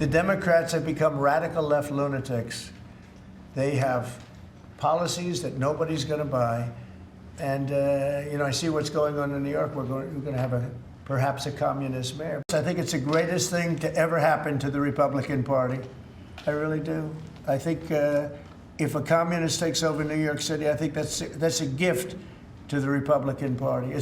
The Democrats have become radical left lunatics. They have policies that nobody's going to buy. And, I see what's going on in New York. We're going to have perhaps a communist mayor. I think it's the greatest thing to ever happen to the Republican Party. I really do. I think if a communist takes over New York City, I think that's a gift to the Republican Party.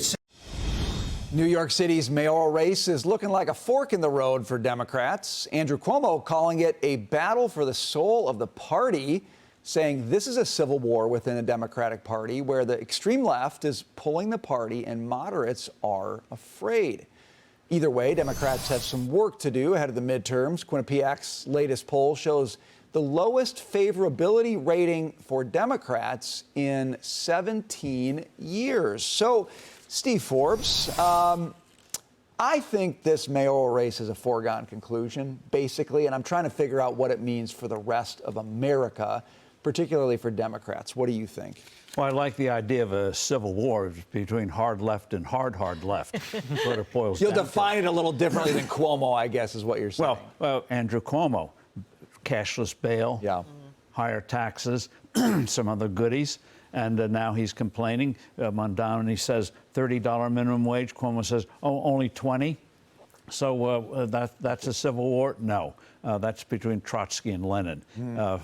New York City's mayoral race is looking like a fork in the road for Democrats. Andrew Cuomo calling it a battle for the soul of the party, saying this is a civil war within the Democratic Party where the extreme left is pulling the party and moderates are afraid. Either way, Democrats have some work to do ahead of the midterms. Quinnipiac's latest poll shows the lowest favorability rating for Democrats in 17 years. So, Steve Forbes, I think this mayoral race is a foregone conclusion, basically, and I'm trying to figure out what it means for the rest of America, particularly for Democrats. What do you think? Well, I like the idea of a civil war between hard left and hard left. That's what it boils You'll down define it a little differently than Cuomo, I guess, is what you're saying. Well, Andrew Cuomo, cashless bail, higher taxes, some other goodies. And now he's complaining. Mamdani says $30 minimum wage. Cuomo says, only 20. So that's a civil war? No. That's between Trotsky and Lenin.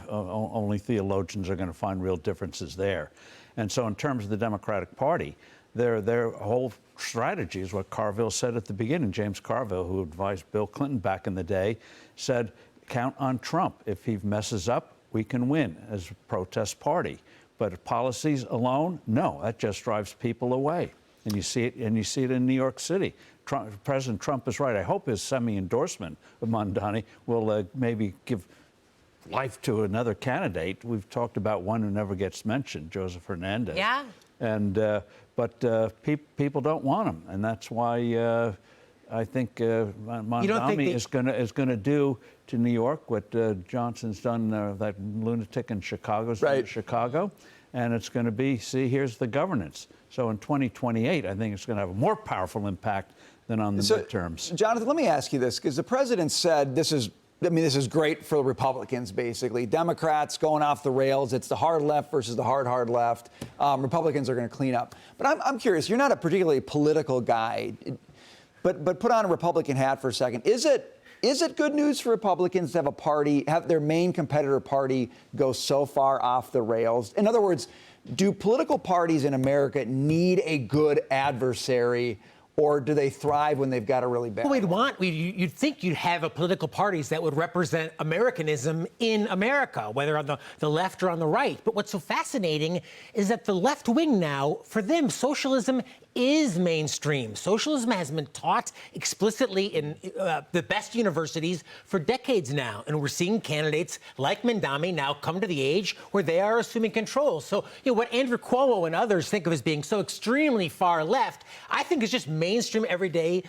Only theologians are going to find real differences there. And so in terms of the Democratic Party, their whole strategy is what Carville said at the beginning. James Carville, who advised Bill Clinton back in the day, said, count on Trump. If he messes up, we can win as a protest party. But policies alone, no, that just drives people away. And you see it in New York City. President Trump is right. I hope his semi-endorsement of Mamdani will maybe give life to another candidate. We've talked about one who never gets mentioned, Joseph Hernandez. Yeah. And but people don't want him, and that's why I think Mamdani is going to do to New York what Johnson's done, that lunatic in Chicago's done to Chicago, and it's going to be, see, here's the governance. So in 2028, I think it's going to have a more powerful impact than on the midterms. Jonathan, let me ask you this, because the president said this is great for the Republicans, basically. Democrats going off the rails. It's the hard left versus the hard left. Republicans are going to clean up. But I'm curious, you're not a particularly political guy, but put on a Republican hat for a second. Is it good news for Republicans to have a party, have their main competitor party go so far off the rails? In other words, do political parties in America need a good adversary, or do they thrive when they've got a really bad one? You'd think you'd have political parties that would represent Americanism in America, whether on the left or on the right. But what's so fascinating is that the left wing now, for them, socialism is mainstream. Socialism has been taught explicitly in the best universities for decades now. And we're seeing candidates like Mamdani now come to the age where they are assuming control. So, what Andrew Cuomo and others think of as being so extremely far left, I think is just mainstream everyday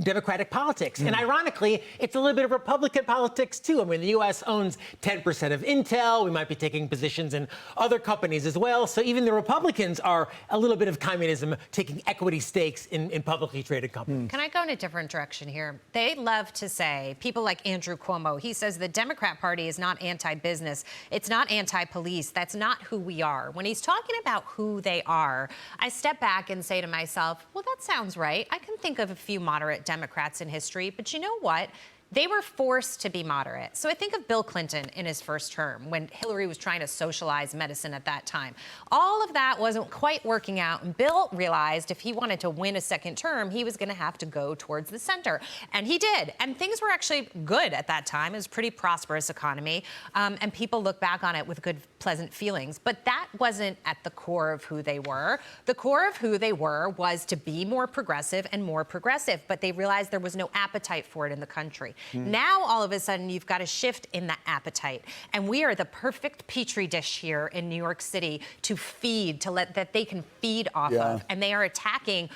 Democratic politics. And ironically, it's a little bit of Republican politics, too. I mean, the U.S. owns 10% of Intel. We might be taking positions in other companies as well. So even the Republicans are a little bit of communism, taking equity stakes in publicly traded companies. Can I go in a different direction here? They love to say, people like Andrew Cuomo, he says the Democrat Party is not anti-business. It's not anti-police. That's not who we are. When he's talking about who they are, I step back and say to myself, well, that sounds right. I can think of a few moderate Democrats in history, but you know what? They were forced to be moderate. So I think of Bill Clinton in his first term when Hillary was trying to socialize medicine at that time. All of that wasn't quite working out, and Bill realized if he wanted to win a second term, he was going to have to go towards the center. And he did. And things were actually good at that time. It was a pretty prosperous economy, and people look back on it with good, pleasant feelings. But that wasn't at the core of who they were. The core of who they were was to be more progressive and more progressive, but they realized there was no appetite for it in the country. Now, all of a sudden, you've got a shift in the appetite. And we are the perfect Petri dish here in New York City to feed, that they can feed off of. And they are attacking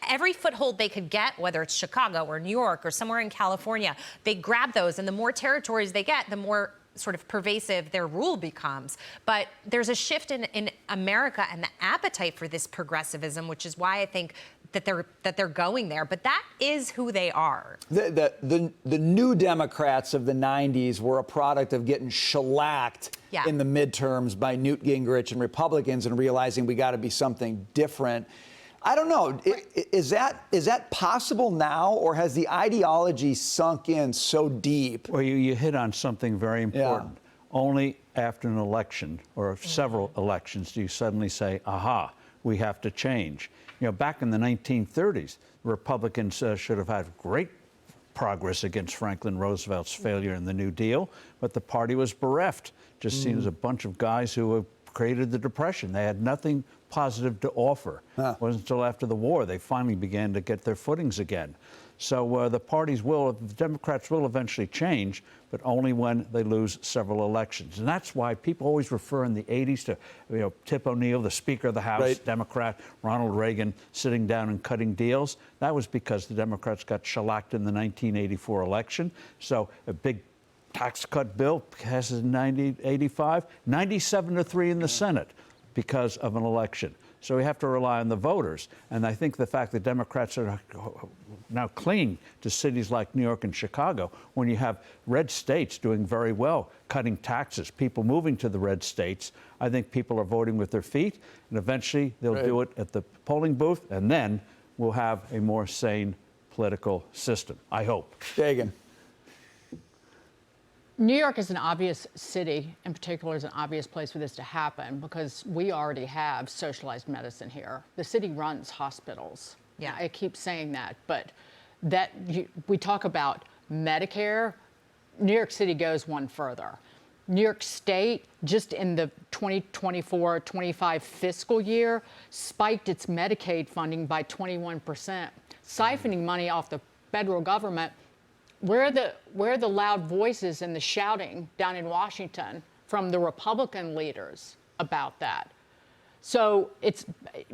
every foothold they could get, whether it's Chicago or New York or somewhere in California. They grab those, and the more territories they get, the more sort of pervasive their rule becomes. But there's a shift in America and the appetite for this progressivism, which is why I think that they're going there, but that is who they are. The new Democrats of the 90s were a product of getting shellacked in the midterms by Newt Gingrich and Republicans and realizing we got to be something different. I don't know. Is that possible now, or has the ideology sunk in so deep? Well, you hit on something very important. Yeah. Only after an election or several elections do you suddenly say, aha, we have to change. You know, back in the 1930s, the Republicans should have had great progress against Franklin Roosevelt's failure in the New Deal, but the party was bereft. Just seen as a bunch of guys who have created the Depression. They had nothing positive to offer. It wasn't until after the war they finally began to get their footings again. So the Democrats will eventually change, but only when they lose several elections. And that's why people always refer in the 80s to, Tip O'Neill, the Speaker of the House, Democrat, Ronald Reagan sitting down and cutting deals. That was because the Democrats got shellacked in the 1984 election. So a big tax cut bill passes in 1985, 97-3 in the Senate because of an election. So we have to rely on the voters. And I think the fact that Democrats are now clinging to cities like New York and Chicago, when you have red states doing very well, cutting taxes, people moving to the red states, I think people are voting with their feet, and eventually they'll do it at the polling booth, and then we'll have a more sane political system, I hope. Dagan. New York is an obvious city, in particular, is an obvious place for this to happen because we already have socialized medicine here. The city runs hospitals. Yeah, I keep saying that, but we talk about Medicare. New York City goes one further. New York State, just in the 2024-25 fiscal year, spiked its Medicaid funding by 21%, siphoning money off the federal government. Where are the loud voices and the shouting down in Washington from the Republican leaders about that? So it's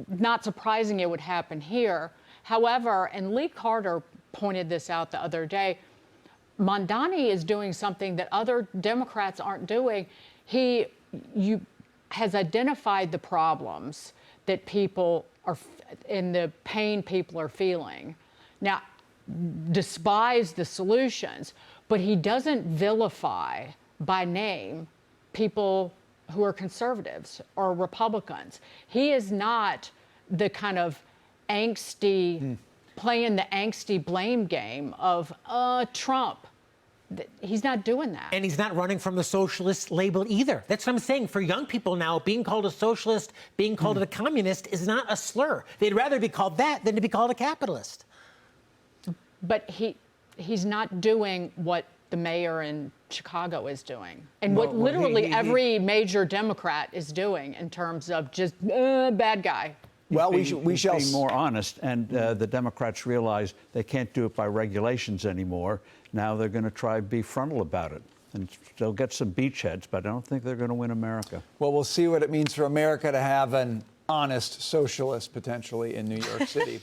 not surprising it would happen here. However, and Lee Carter pointed this out the other day, Mamdani is doing something that other Democrats aren't doing. He has identified the problems that people are, and the pain people are feeling. Now, despise the solutions, but he doesn't vilify by name people who are conservatives or Republicans. He is not the kind of angsty, playing the angsty blame game of Trump. He's not doing that. And he's not running from the socialist label either. That's what I'm saying. For young people now, being called a socialist, being called a communist is not a slur. They'd rather be called that than to be called a capitalist. But he's not doing what the mayor in Chicago is doing, and what literally every major Democrat is doing in terms of just bad guy. Well, we shall be more honest, and the Democrats realize they can't do it by regulations anymore. Now they're going to try to be frontal about it. And they'll get some beachheads, but I don't think they're going to win America. Well, we'll see what it means for America to have an honest socialist potentially in New York City.